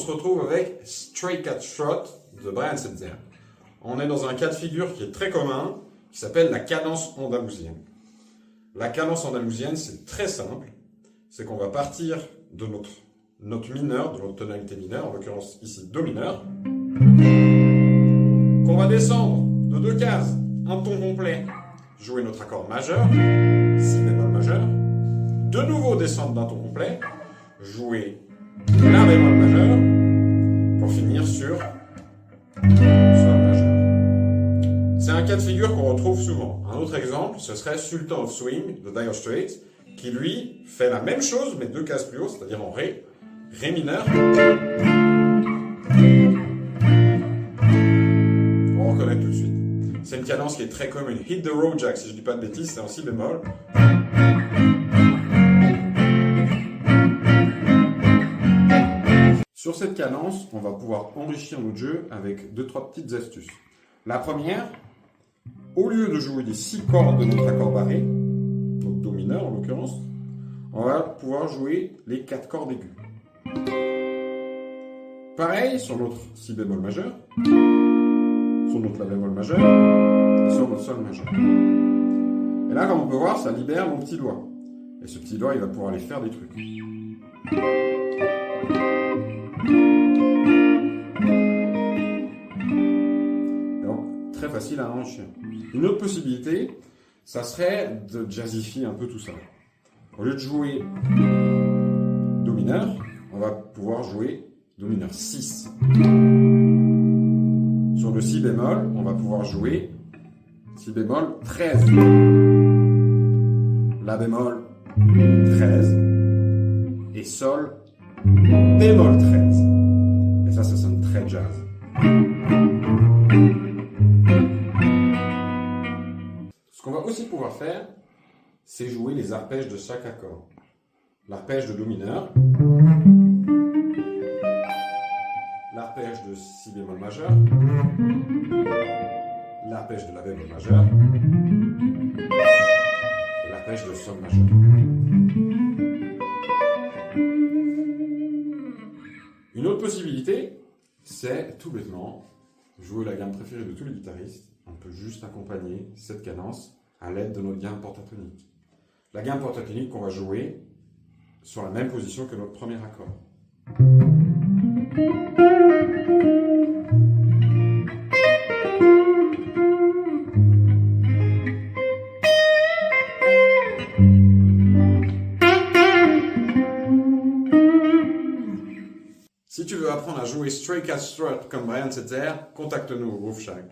se retrouve avec Stray Cat Strut de Brian Setzer. On est dans un cas de figure qui est très commun, qui s'appelle la cadence andalousienne. La cadence andalousienne, c'est très simple. C'est qu'on va partir de notre note mineure, de notre tonalité mineure, en l'occurrence ici Do mineur, qu'on va descendre de 2 cases, un ton complet, jouer notre accord majeur, Si bémol majeur, de nouveau descendre d'un ton complet, jouer La bémol majeur, pour finir sur Sol majeur. C'est un cas de figure qu'on retrouve souvent. Un autre exemple, ce serait Sultan of Swing de Dire Straits, qui lui fait la même chose, mais 2 cases plus haut, c'est-à-dire en Ré, Ré mineur. On reconnaît tout de suite. C'est une cadence qui est très commune. Hit the road jack, si je ne dis pas de bêtises, c'est en Si bémol. Sur cette cadence, on va pouvoir enrichir notre jeu avec 2-3 petites astuces. La première, au lieu de jouer les 6 cordes de notre accord barré, notre Do mineur en l'occurrence, on va pouvoir jouer les 4 cordes aiguës. Pareil sur notre Si bémol majeur, sur notre La bémol majeur et sur notre Sol majeur. Et là, comme on peut voir, ça libère mon petit doigt. Et ce petit doigt, il va pouvoir aller faire des trucs. Donc, très facile à enrichir. Une autre possibilité, ça serait de jazzifier un peu tout ça. Au lieu de jouer Do mineur, on va pouvoir jouer Do mineur 6. Sur le Si bémol, on va pouvoir jouer Si bémol 13. La bémol 13 et Sol bémol 13. Et ça sonne très jazz. Ce qu'on va aussi pouvoir faire, c'est jouer les arpèges de chaque accord. L'arpège de Do mineur, l'arpège de Si bémol majeur, l'arpège de La bémol majeur et l'arpège de Sol majeur. Une autre possibilité, c'est tout bêtement jouer la gamme préférée de tous les guitaristes. On peut juste accompagner cette cadence à l'aide de notre gamme pentatonique. La gamme pentatonique qu'on va jouer sur la même position que notre premier accord. Si tu veux apprendre à jouer Stray Cat Strut comme Brian Setzer, contacte-nous au Groove Shack.